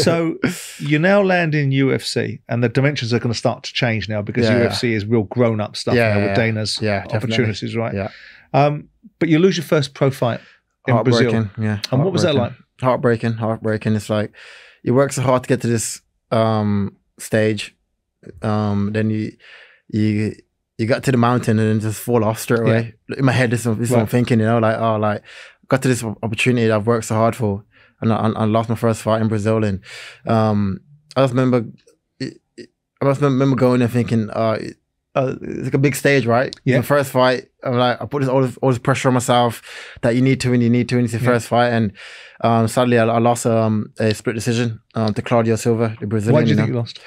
So you now land in UFC, and the dimensions are going to start to change now because UFC is real grown-up stuff now with Dana's opportunities, right? Yeah. But you lose your first pro fight in Brazil. Yeah. And what was that like? Heartbreaking. It's like you work so hard to get to this stage, then you got to the mountain and then just fall off straight away. In my head, this is what I'm thinking, you know, like got to this opportunity that I've worked so hard for, and I lost my first fight in Brazil, and I just remember going and thinking, it's like a big stage, right? Yeah. My first fight, I'm like, I put all this pressure on myself that you need to win, it's your first fight, and sadly I lost a split decision to Claudio Silva, the Brazilian. Why did you think you lost?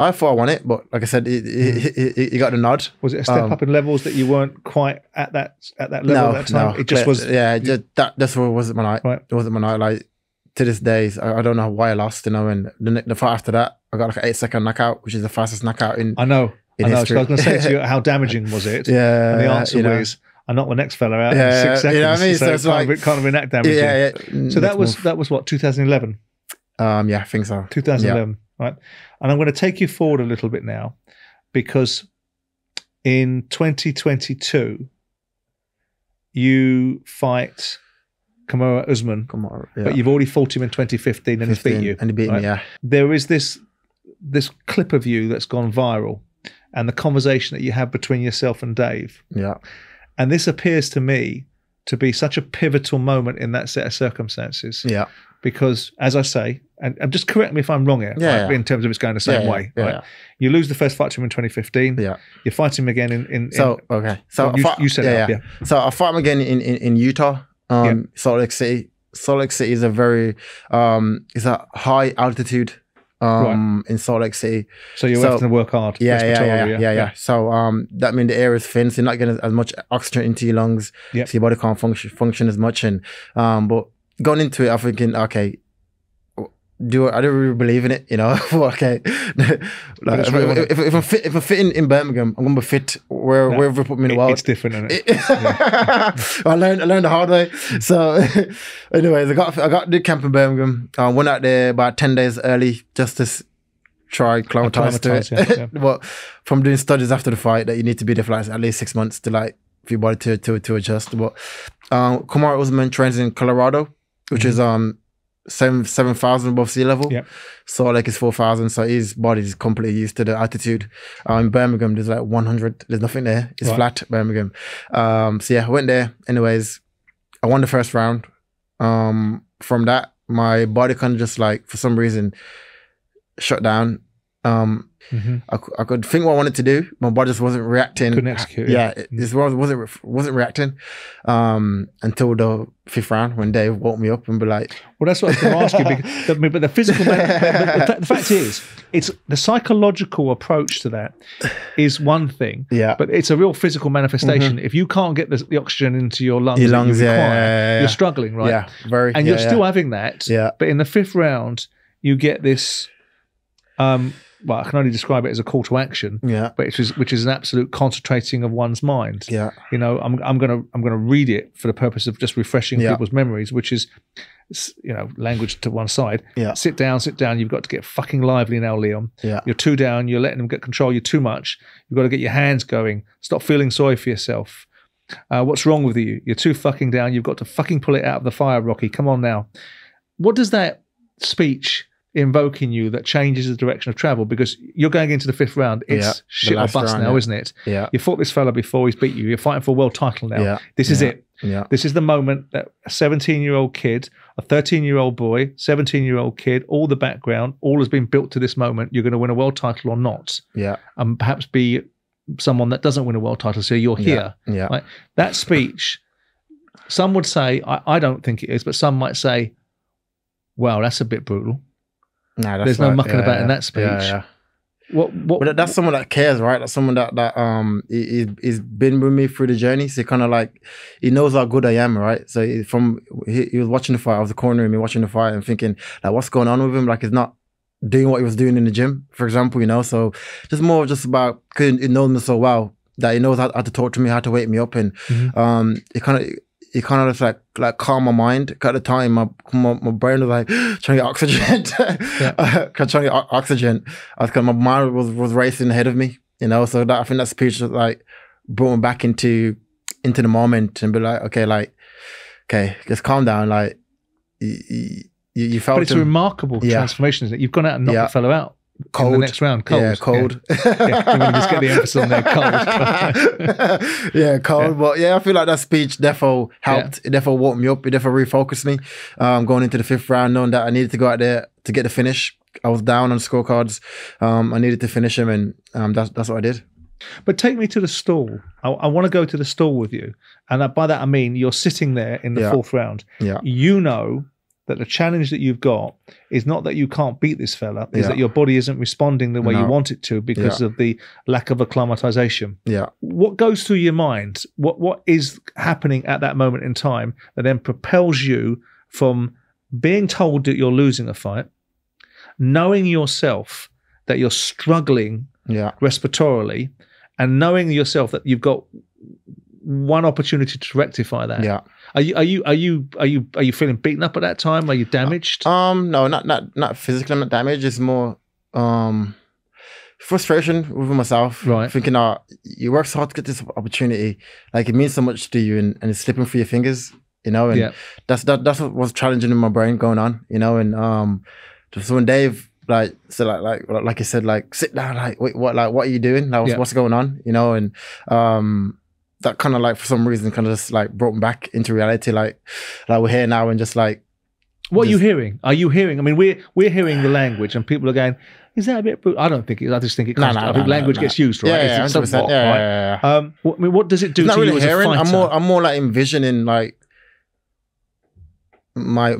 I thought I won it, but like I said, he got the nod. Was it a step up in levels that you weren't quite at that level at that time? No, it just was. Yeah, that's what wasn't my night. Right. It wasn't my night. Like to this day, I don't know why I lost. You know, and the fight after that, I got like an 8-second knockout, which is the fastest knockout in. I know. History. So I was going to say to you, how damaging was it? Yeah, and the answer was, I knocked the next fella out in 6 seconds. You know what I mean? So it's kind of been that damaging. Yeah. So that was what, 2011. Yeah, I think so. 2011, right? And I'm going to take you forward a little bit now, because in 2022, you fight Kamaru Usman, but you've already fought him in 2015 and he's beat you. And he beat me, yeah. There is this clip of you that's gone viral, and the conversation that you have between yourself and Dave. Yeah. And this appears to me to be such a pivotal moment in that set of circumstances. Yeah. Because, as I say, and just correct me if I'm wrong here, in terms of it's going the same way. Right? You lose the first fight to him in 2015. Yeah. You fight him again in So you set it up. So I fought him again in Utah, Salt Lake City. Salt Lake City is a very it's a high altitude in Salt Lake City. So you have to work hard. Yeah. So that means the air is thin, so you're not getting as much oxygen into your lungs. So your body can't function as much. And but going into it, I'm thinking, okay, I don't really believe in it, you know. Okay, like, if I'm fit in Birmingham, I'm gonna be fit wherever put me in the world. It's different, isn't it? I learned the hard way. So, anyways, I did camp in Birmingham. I went out there about 10 days early just to try acclimatise to it. But from doing studies after the fight, that you need to be there for like at least 6 months to like for your body to adjust. But Kamaru Usman trains in Colorado, which is 7,000 above sea level. Yep. Salt Lake is 4,000, so his body is completely used to the altitude. In Birmingham, there's like 100. There's nothing there. It's flat, Birmingham. So yeah, I went there. Anyways, I won the first round. From that, my body kind of just like, for some reason, shut down. I could think what I wanted to do. My body just wasn't reacting. Couldn't execute. Yeah, it just wasn't reacting until the 5th round when Dave woke me up and be like, "Well, that's what I was going to ask you." But the physical, the fact is, it's the psychological approach to that is one thing. Yeah, but it's a real physical manifestation. If you can't get the oxygen into your lungs, that you require, you're struggling, right? Yeah, very. And you're still having that. Yeah, but in the 5th round, you get this. Well, I can only describe it as a call to action. Yeah, but which is an absolute concentrating of one's mind. Yeah, you know, I'm gonna read it for the purpose of just refreshing people's memories, which is, you know, language to one side. Yeah, sit down. You've got to get fucking lively now, Leon. Yeah, you're too down. You're letting them get control. You're too much. You've got to get your hands going. Stop feeling sorry for yourself. What's wrong with you? You're too fucking down. You've got to fucking pull it out of the fire, Rocky. Come on now. What does that speech invoke in you that changes the direction of travel? Because you're going into the 5th round. It's shit or bust now, isn't it? Yeah. You fought this fella before, he's beat you. You're fighting for a world title now. Yeah. This is it. Yeah. This is the moment that a 17-year-old kid, a 13-year-old boy, 17-year-old kid, all the background, all has been built to this moment. You're going to win a world title or not. Yeah. And perhaps be someone that doesn't win a world title. So you're here. Yeah. Right? That speech, some would say, I don't think it is, but some might say, wow, that's a bit brutal. No, there's no mucking about in that speech. Yeah. But that's someone that cares, right? That's someone that he's been with me through the journey. So kind of like, he knows how good I am, right? So he was watching the fight. I was cornering me watching the fight and thinking, like, what's going on with him? Like, he's not doing what he was doing in the gym, for example, you know? So just more just about, because he knows me so well, that he knows how to talk to me, how to wake me up. And he kind of, it kind of just like calm my mind. At the time, my brain was like trying to get oxygen. Trying to get oxygen. My mind was racing ahead of me, you know. So I think that speech was like brought me back into the moment and be like, okay, just calm down. Like you felt. But it's a remarkable transformation, isn't it? You've gone out and knocked the fellow out. Cold. In the next round, cold. Yeah, cold. Yeah. I'm going to just get the emphasis on there, cold. Yeah, cold. Yeah. But yeah, I feel like that speech definitely helped. It definitely woke me up. It definitely refocused me. Going into the 5th round, knowing that I needed to go out there to get the finish. I was down on scorecards. I needed to finish him, and that's what I did. But take me to the stall. I want to go to the stall with you. And by that, I mean you're sitting there in the 4th round. Yeah. You know that the challenge that you've got is not that you can't beat this fella, is that your body isn't responding the way you want it to because of the lack of acclimatization. Yeah. What goes through your mind? What is happening at that moment in time that then propels you from being told that you're losing a fight, knowing yourself that you're struggling respiratorily, and knowing yourself that you've got one opportunity to rectify that? Yeah. Are you feeling beaten up at that time? Are you damaged? No, not physically. I'm not damaged. It's more frustration with myself. Right. Thinking, you work so hard to get this opportunity. Like it means so much to you, and it's slipping through your fingers. You know, and that's what was challenging in my brain going on. You know, and so when Dave like you said, like sit down, like wait, what are you doing? Like what's going on? You know, and that kind of like for some reason kind of just like brought me back into reality. Like we're here now and just like. What are you hearing? Are you hearing? I mean, we're hearing the language and people are going, is that a bit brutal? I don't think it. I just think it. I think language gets used, right? Yeah, it's somewhat, right? I mean, what does it do to really you as hearing. a fighter? I'm more like envisioning like my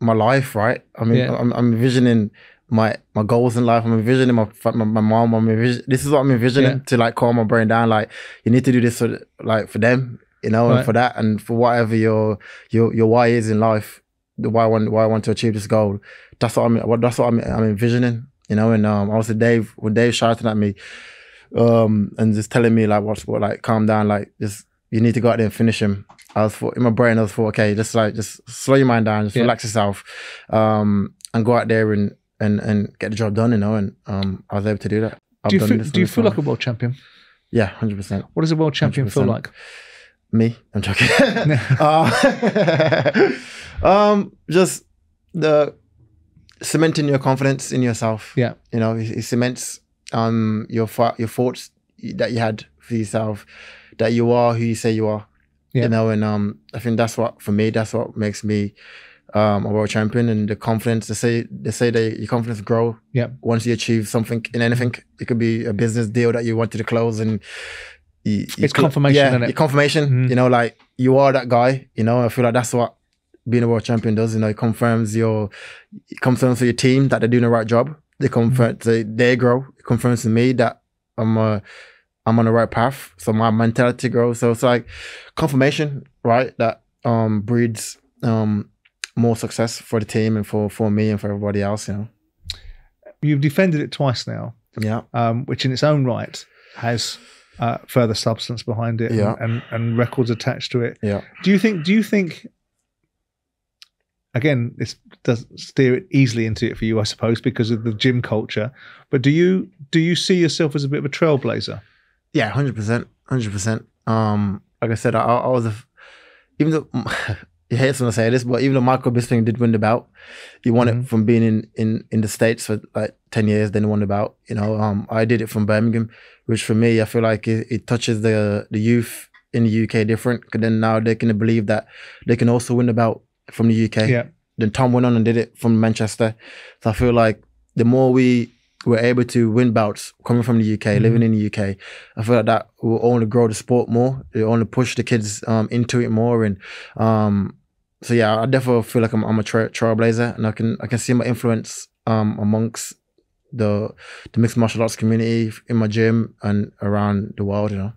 life, right? I mean, I'm envisioning my goals in life. I'm envisioning my mom. This is what I'm envisioning to like calm my brain down. Like you need to do this for them, you know, and for that, and for whatever your why is in life, the why I want to achieve this goal. That's what I'm envisioning, you know. And also when Dave shouting at me, and just telling me like what like calm down, like just you need to go out there and finish him. In my brain, I was okay, just slow your mind down, just relax yourself, and go out there and get the job done, you know. And I was able to do that. Do you feel like a world champion? Yeah, 100%. What does a world champion 100%. Feel like? Me? I'm joking. Just the cementing your confidence in yourself. Yeah, you know, it cements your thoughts that you had for yourself, that you are who you say you are. Yeah. You know, and I think that's what makes me a world champion. And the confidence, they say that your confidence grow once you achieve something in anything. It could be a business deal that you wanted to close, and it's confirmation, isn't it? Your confirmation. Mm-hmm. You know, like you are that guy. You know, I feel like that's what being a world champion does. You know, it confirms for your team that they're doing the right job. They confirm they grow. It confirms to me that I'm on the right path, so my mentality grows. So it's like confirmation, right? That breeds more success for the team and for me and for everybody else. You know, you've defended it twice now, which in its own right has further substance behind it, and records attached to it. Yeah. Do you think? Again, this does steer it easily into it for you, I suppose, because of the gym culture. But do you see yourself as a bit of a trailblazer? Yeah, 100%, 100%. Like I said, I was even though he hates when I say this, but even though Michael Bisping did win the bout, he won it from being in the States for like 10 years, then he won the bout. You know, I did it from Birmingham, which for me, I feel like it touches the youth in the UK different, because then now they can believe that they can also win the bout from the UK. Yeah. Then Tom went on and did it from Manchester. So I feel like the more we were able to win bouts coming from the UK, living in the UK, I feel like that will only grow the sport more. It will only push the kids into it more. And so yeah, I definitely feel like I'm a trailblazer, and I can see my influence amongst the mixed martial arts community in my gym and around the world. You know,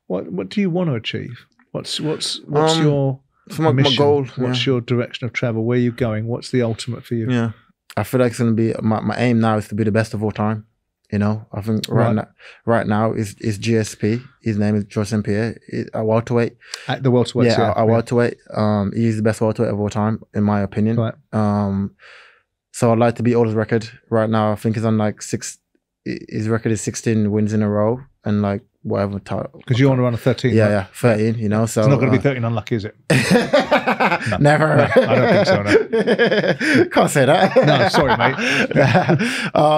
what do you want to achieve? What's your my goal? What's your direction of travel? Where are you going? What's the ultimate for you? Yeah, I feel like it's going to be my aim now is to be the best of all time. You know, I think right now is GSP. His name is George St.Pierre. A welterweight. At the welterweight, a welterweight. He's the best welterweight of all time, in my opinion. Right. So I'd like to beat all his record right now. I think he's on like his record is 16 wins in a row and like whatever title. Because you want to run a 13. Yeah, yeah, 13. You know, so it's not going to be 13 unlucky, is it? No. Never. No, I don't think so. No. Can't say that. No, sorry, mate.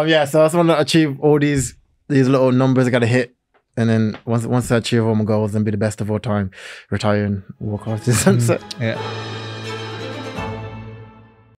Yeah. So I just want to achieve all these little numbers I got to hit, and then once I achieve all my goals, then be the best of all time, retire and walk off to the sunset. Yeah.